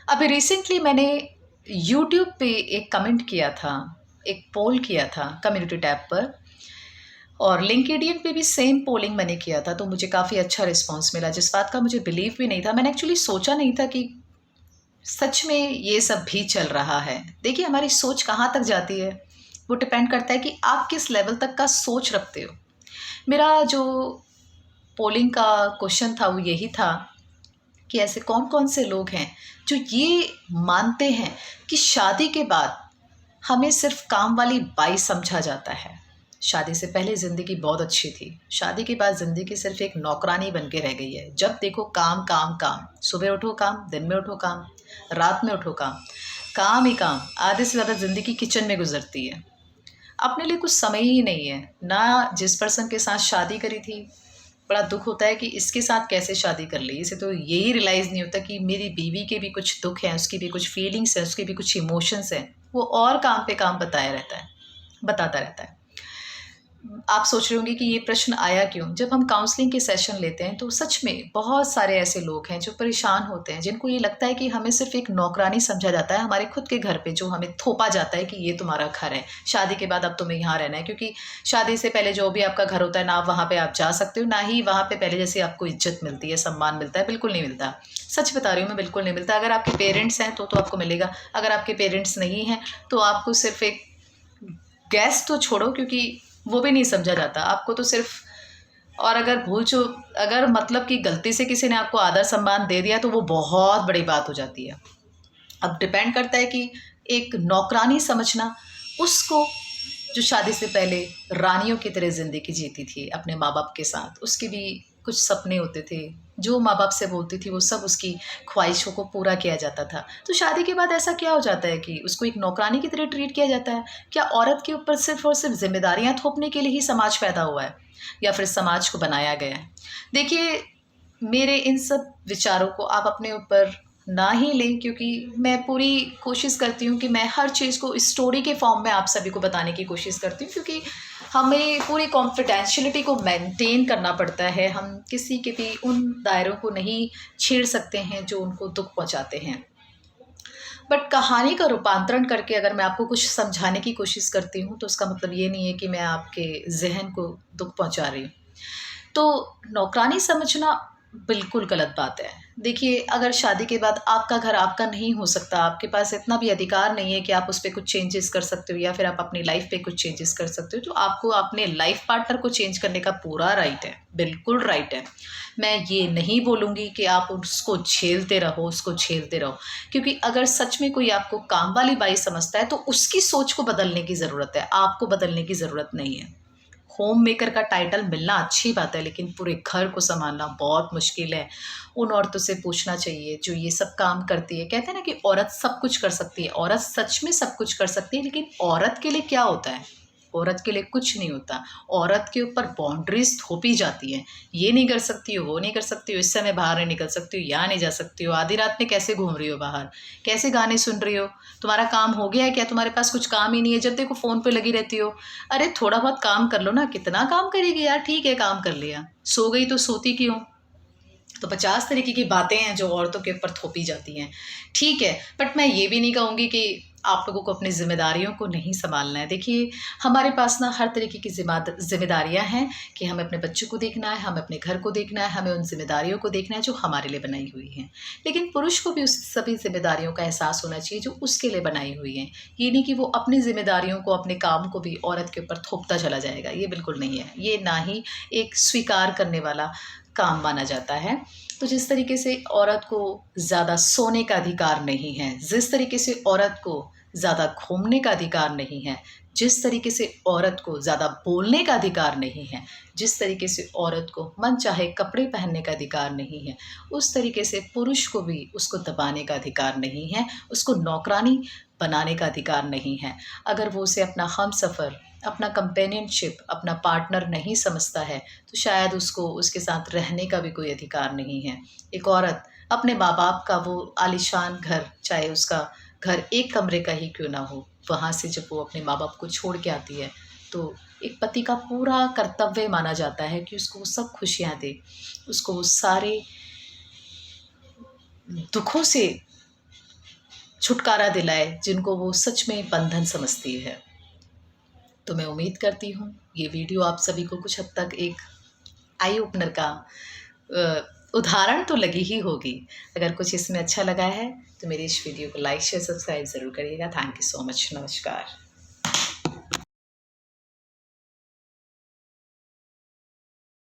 अभी रिसेंटली मैंने यूट्यूब पे एक कमेंट किया था, एक पोल किया था कम्युनिटी टैब पर और लिंक्डइन पे भी सेम पोलिंग मैंने किया था, तो मुझे काफ़ी अच्छा रिस्पॉन्स मिला, जिस बात का मुझे बिलीव भी नहीं था। मैंने एक्चुअली सोचा नहीं था कि सच में ये सब भी चल रहा है। देखिए, हमारी सोच कहाँ तक जाती है, वो डिपेंड करता है कि आप किस लेवल तक का सोच रखते हो। मेरा जो पोलिंग का क्वेश्चन था, वो यही था कि ऐसे कौन-कौन से लोग हैं जो ये मानते हैं कि शादी के बाद हमें सिर्फ काम वाली बाई समझा जाता है। शादी से पहले ज़िंदगी बहुत अच्छी थी। शादी के बाद ज़िंदगी सिर्फ एक नौकरानी बन के रह गई है। जब देखो काम, काम, काम। सुबह उठो काम, दिन में उठो काम, रात में उठो काम। काम ही काम। आधे से ज़्यादा ज़िंदगी किचन में गुज़रती है। अपने लिए कुछ समय ही नहीं है। ना जिस पर्सन के साथ शादी करी थी, बड़ा दुःख होता है कि इसके साथ कैसे शादी कर ली। इसे तो यही रियलाइज़ नहीं होता कि मेरी बीवी के भी कुछ दुःख हैं, उसकी भी कुछ फीलिंग्स हैं, उसके भी कुछ इमोशंस हैं। वो और काम पे काम बताता रहता है। आप सोच रहे होंगे कि ये प्रश्न आया क्यों? जब हम काउंसलिंग के सेशन लेते हैं, तो सच में बहुत सारे ऐसे लोग हैं जो परेशान होते हैं, जिनको ये लगता है कि हमें सिर्फ़ एक नौकरानी समझा जाता है, हमारे खुद के घर पे जो हमें थोपा जाता है कि ये तुम्हारा घर है, शादी के बाद अब तुम्हें यहाँ रहना है। क्योंकि शादी से पहले जो भी आपका घर होता है, ना वहाँ पे आप जा सकते हो, ना ही वहाँ पे पहले जैसे आपको इज़्ज़त मिलती है, सम्मान मिलता है, बिल्कुल नहीं मिलता। सच बता रही हूँ मैं, बिल्कुल नहीं मिलता। अगर आपके पेरेंट्स हैं तो आपको मिलेगा, अगर आपके पेरेंट्स नहीं हैं, तो आपको सिर्फ़ एक गेस्ट तो छोड़ो, क्योंकि वो भी नहीं समझा जाता आपको, तो सिर्फ। और अगर मतलब कि गलती से किसी ने आपको आदर सम्मान दे दिया, तो वो बहुत बड़ी बात हो जाती है। अब डिपेंड करता है कि एक नौकरानी समझना उसको, जो शादी से पहले रानियों की तरह ज़िंदगी जीती थी अपने माँ बाप के साथ, उसके भी कुछ सपने होते थे, जो माँ बाप से बोलती थी वो सब उसकी ख्वाहिशों को पूरा किया जाता था। तो शादी के बाद ऐसा क्या हो जाता है कि उसको एक नौकरानी की तरह ट्रीट किया जाता है? क्या औरत के ऊपर सिर्फ और सिर्फ जिम्मेदारियां थोपने के लिए ही समाज पैदा हुआ है, या फिर समाज को बनाया गया है? देखिए, मेरे इन सब विचारों को आप अपने ऊपर ना ही लें, क्योंकि मैं पूरी कोशिश करती हूँ कि मैं हर चीज़ को स्टोरी के फॉर्म में आप सभी को बताने की कोशिश करती हूँ, क्योंकि हमें पूरी कॉन्फिडेंशियलिटी को मेंटेन करना पड़ता है। हम किसी के भी उन दायरों को नहीं छेड़ सकते हैं जो उनको दुख पहुँचाते हैं। बट कहानी का रूपांतरण करके अगर मैं आपको कुछ समझाने की कोशिश करती हूँ, तो उसका मतलब ये नहीं है कि मैं आपके ज़हन को दुख पहुँचा रही हूँ। तो नौकरानी समझना बिल्कुल गलत बात है। देखिए, अगर शादी के बाद आपका घर आपका नहीं हो सकता, आपके पास इतना भी अधिकार नहीं है कि आप उस पे कुछ चेंजेस कर सकते हो, या फिर आप अपनी लाइफ़ पे कुछ चेंजेस कर सकते हो, तो आपको अपने लाइफ़ पार्टनर को चेंज करने का पूरा राइट है, बिल्कुल राइट है। मैं ये नहीं बोलूँगी कि आप उसको झेलते रहो, क्योंकि अगर सच में कोई आपको काम वाली बाई समझता है, तो उसकी सोच को बदलने की ज़रूरत है, आपको बदलने की ज़रूरत नहीं है। होम मेकर का टाइटल मिलना अच्छी बात है, लेकिन पूरे घर को सँभालना बहुत मुश्किल है। उन औरतों से पूछना चाहिए जो ये सब काम करती है। कहते हैं ना कि औरत सब कुछ कर सकती है, औरत सच में सब कुछ कर सकती है, लेकिन औरत के लिए क्या होता है? औरत के लिए कुछ नहीं होता। औरत के ऊपर बाउंड्रीज़ थोपी जाती हैं। ये नहीं कर सकती हो, वो नहीं कर सकती हो, इस समय बाहर नहीं निकल सकती हो, यहाँ नहीं जा सकती हो, आधी रात में कैसे घूम रही हो बाहर? कैसे गाने सुन रही हो? तुम्हारा काम हो गया है क्या? तुम्हारे पास कुछ काम ही नहीं है, जब देखो फ़ोन पे लगी रहती हो। अरे थोड़ा बहुत काम कर लो ना, कितना काम करेगी यार? ठीक है, काम कर लिया, सो गई तो सोती क्यों? तो 50 तरीके की बातें हैं जो औरतों के ऊपर थोपी जाती हैं। ठीक है, बट मैं ये भी नहीं कहूँगी कि आप लोगों को अपनी ज़िम्मेदारियों को नहीं सँभालना है। देखिए, हमारे पास ना हर तरीके की ज़िम्मेदारियाँ हैं कि हमें अपने बच्चों को देखना है, हमें अपने घर को देखना है, हमें उन ज़िम्मेदारियों को देखना है जो हमारे लिए बनाई हुई हैं। लेकिन पुरुष को भी उस सभी ज़िम्मेदारियों का एहसास होना चाहिए जो उसके लिए बनाई हुई हैं। ये नहीं कि वो अपनी ज़िम्मेदारियों को, अपने काम को भी औरत के ऊपर थोपता चला जाएगा, ये बिल्कुल नहीं है। ये ना ही एक स्वीकार करने वाला काम माना जाता है। तो जिस तरीके से औरत को ज़्यादा सोने का अधिकार नहीं है, जिस तरीके से औरत को ज़्यादा घूमने का अधिकार नहीं है, जिस तरीके से औरत को ज़्यादा बोलने का अधिकार नहीं है, जिस तरीके से औरत को मनचाहे कपड़े पहनने का अधिकार नहीं है, उस तरीके से पुरुष को भी उसको दबाने का अधिकार नहीं है, उसको नौकरानी बनाने का अधिकार नहीं है। अगर वो उसे अपना हमसफ़र, अपना कंपेनियनशिप, अपना पार्टनर नहीं समझता है, तो शायद उसको उसके साथ रहने का भी कोई अधिकार नहीं है। एक औरत अपने माँ-बाप का वो आलीशान घर, चाहे उसका घर एक कमरे का ही क्यों ना हो, वहाँ से जब वो अपने माँ-बाप को छोड़ के आती है, तो एक पति का पूरा कर्तव्य माना जाता है कि उसको वो सब खुशियाँ दे, उसको वो सारे दुखों से छुटकारा दिलाए, जिनको वो सच में बंधन समझती है। तो मैं उम्मीद करती हूँ ये वीडियो आप सभी को कुछ हद तक एक आई ओपनर का उदाहरण तो लगी ही होगी। अगर कुछ इसमें अच्छा लगा है तो मेरे इस वीडियो को लाइक शेयर सब्सक्राइब ज़रूर करिएगा। Thank you so much. नमस्कार।